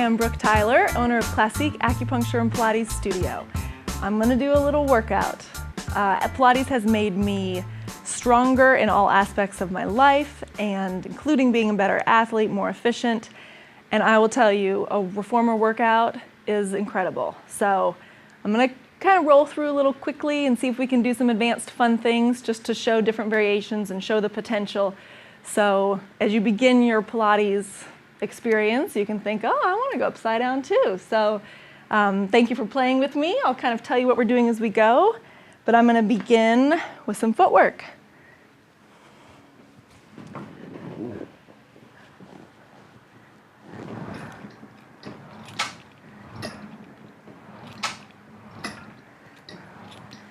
I'm Brooke Tyler, owner of Classique Acupuncture and Pilates Studio. I'm going to do a little workout. Pilates has made me stronger in all aspects of my life, and including being a better athlete, more efficient. And I will tell you, a reformer workout is incredible. So I'm going to kind of roll through a little quickly and see if we can do some advanced fun things just to show different variations and show the potential. So as you begin your Pilates experience, you can think, oh, I want to go upside down too. So thank you for playing with me. I'll kind of tell you what we're doing as we go, but I'm going to begin with some footwork.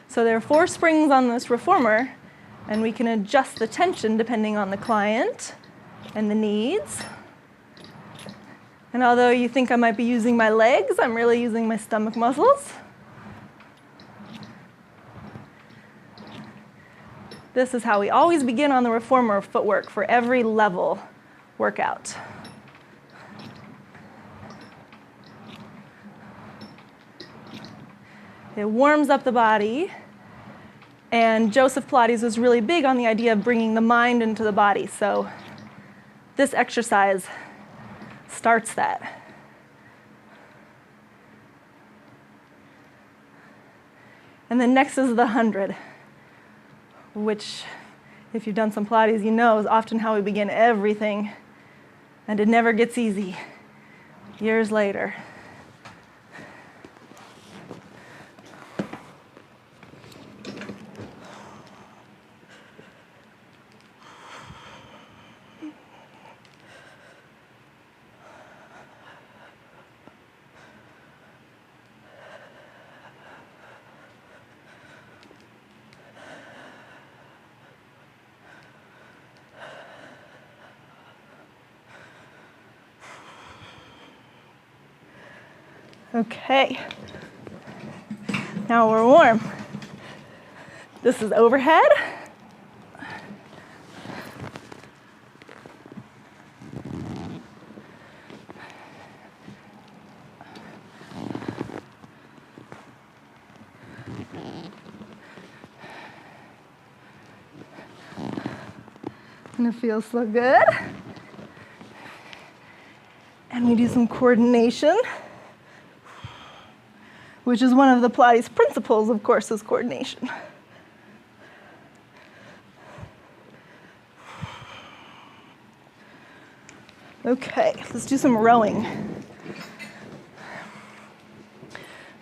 So there are 4 springs on this reformer, and we can adjust the tension depending on the client and the needs. And although you think I might be using my legs, I'm really using my stomach muscles. This is how we always begin on the reformer footwork for every level workout. It warms up the body. And Joseph Pilates was really big on the idea of bringing the mind into the body. So this exercise starts that. And then next is the 100, which, if you've done some Pilates, you know is often how we begin everything. And it never gets easy years later. Okay, now we're warm. This is overhead. And it feels so good. And we do some coordination, which is one of the Pilates principles, of course, is coordination. Okay, let's do some rowing.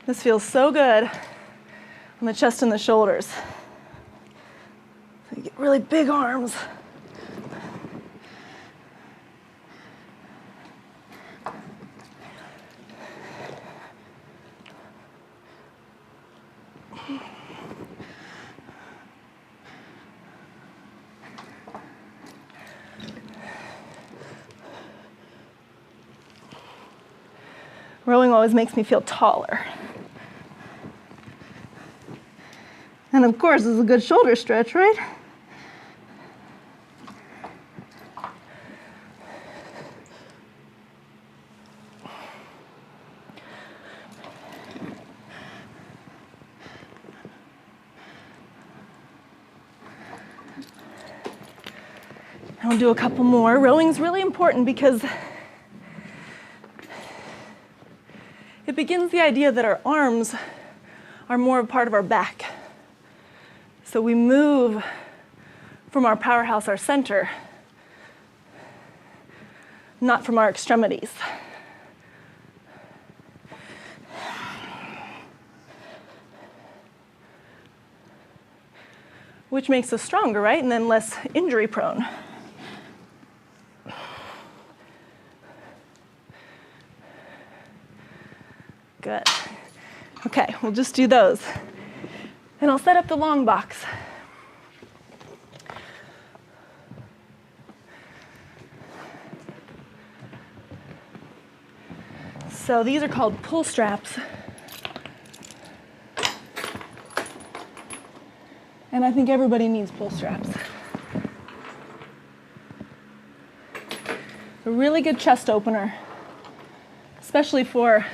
This feels so good on the chest and the shoulders. So you get really big arms. Rowing always makes me feel taller. And of course, it's a good shoulder stretch, right? And we'll do a couple more. Rowing's really important because it begins the idea that our arms are more a part of our back. So we move from our powerhouse, our center, not from our extremities. Which makes us stronger, right? And then less injury prone. Good. Okay, we'll just do those. And I'll set up the long box. So these are called pull straps. And I think everybody needs pull straps. A really good chest opener, especially for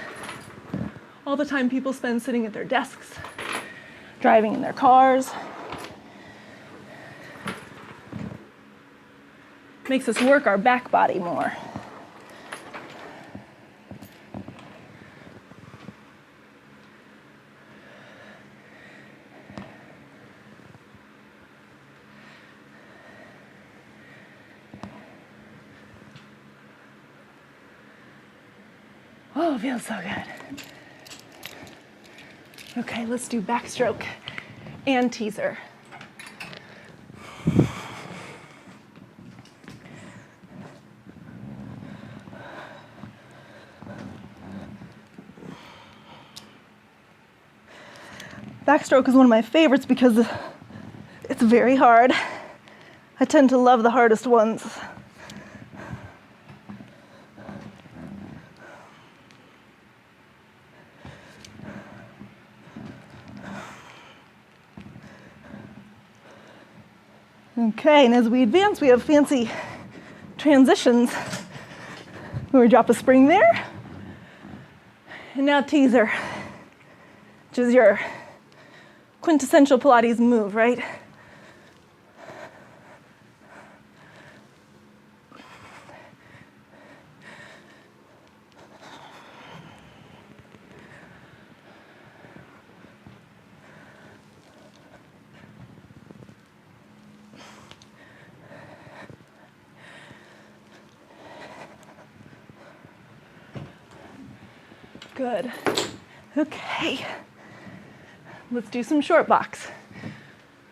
all the time people spend sitting at their desks, driving in their cars. Makes us work our back body more. Oh, feels so good. Okay, let's do backstroke and teaser. Backstroke is one of my favorites because it's very hard. I tend to love the hardest ones. Okay, and as we advance, we have fancy transitions. We drop a spring there, and now teaser, which is your quintessential Pilates move, right? Good. Okay. Let's do some short box.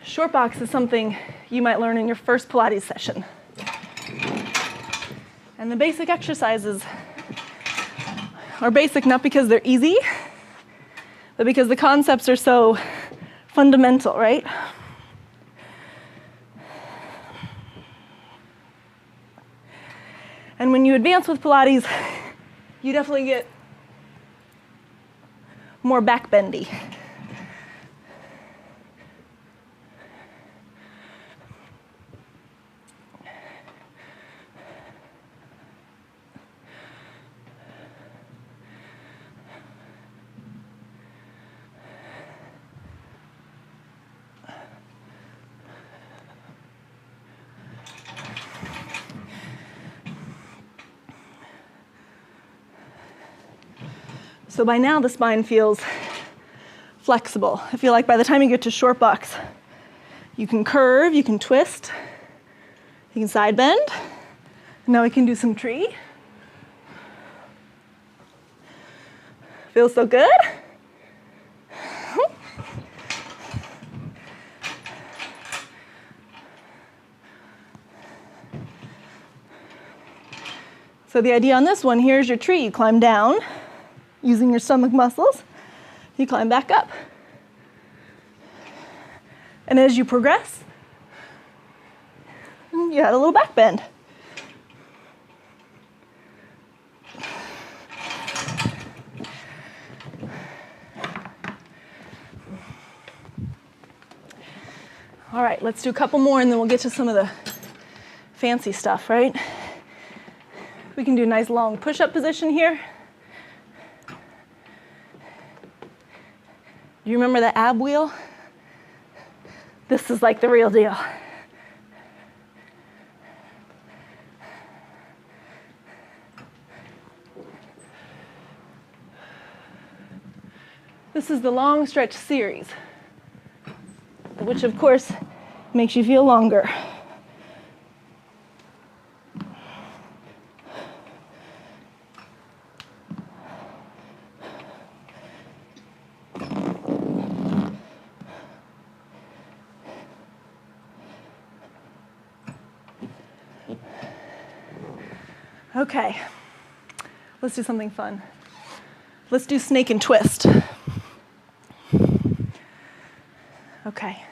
Short box is something you might learn in your first Pilates session. And the basic exercises are basic not because they're easy, but because the concepts are so fundamental, right? And when you advance with Pilates, you definitely get more back bendy. So by now the spine feels flexible. I feel like by the time you get to short box, you can curve, you can twist, you can side bend. And now we can do some tree. Feels so good. So the idea on this one, here's your tree. You climb down using your stomach muscles. You climb back up. And as you progress, you add a little back bend. All right, let's do a couple more and then we'll get to some of the fancy stuff, right? We can do a nice long push-up position here. Do you remember the ab wheel? This is like the real deal. This is the long stretch series, which of course makes you feel longer. Okay, let's do something fun. Let's do snake and twist. Okay.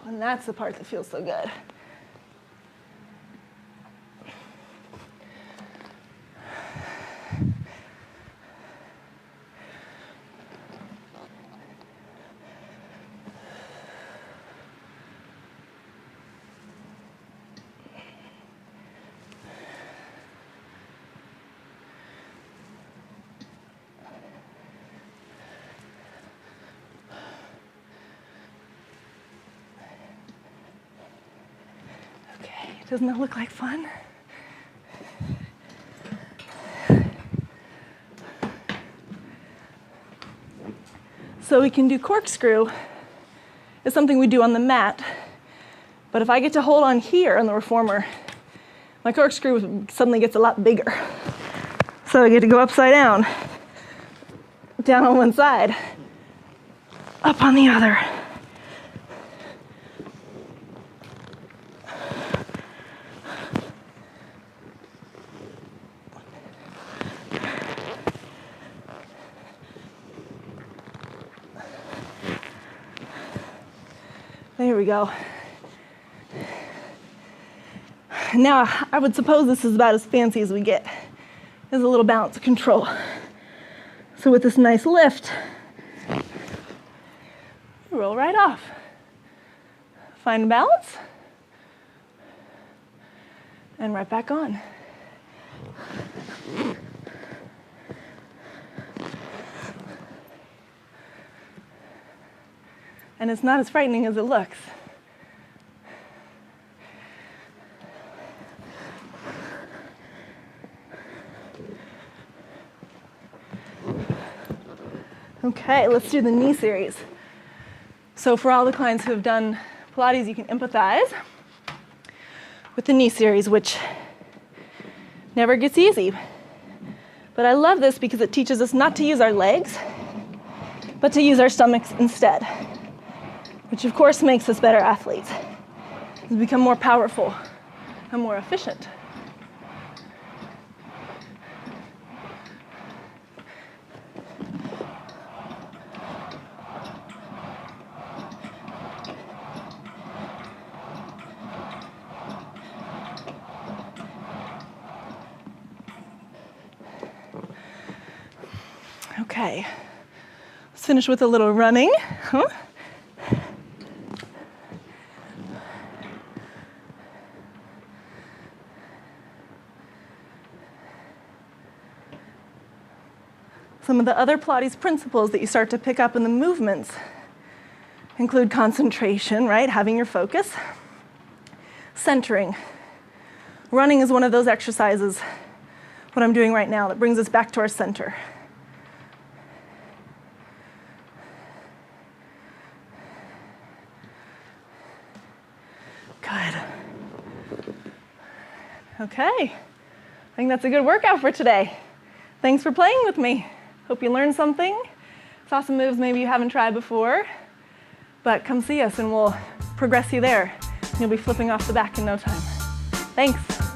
And that's the part that feels so good. Doesn't that look like fun? So we can do corkscrew. It's something we do on the mat. But if I get to hold on here on the reformer, my corkscrew suddenly gets a lot bigger. So I get to go upside down, down on one side, up on the other. There we go. Now, I would suppose this is about as fancy as we get. There's a little balance control. So with this nice lift, you roll right off. Find balance, and right back on. And it's not as frightening as it looks. Okay, let's do the knee series. So for all the clients who have done Pilates, you can empathize with the knee series, which never gets easy. But I love this because it teaches us not to use our legs, but to use our stomachs instead, which of course makes us better athletes. We become more powerful and more efficient. Okay, let's finish with a little running. Some of the other Pilates principles that you start to pick up in the movements include concentration, right? Having your focus. Centering. Running is one of those exercises, what I'm doing right now, that brings us back to our center. Good. Okay, I think that's a good workout for today. Thanks for playing with me. Hope you learned something. Saw some moves maybe you haven't tried before, but come see us and we'll progress you there. You'll be flipping off the back in no time. Thanks.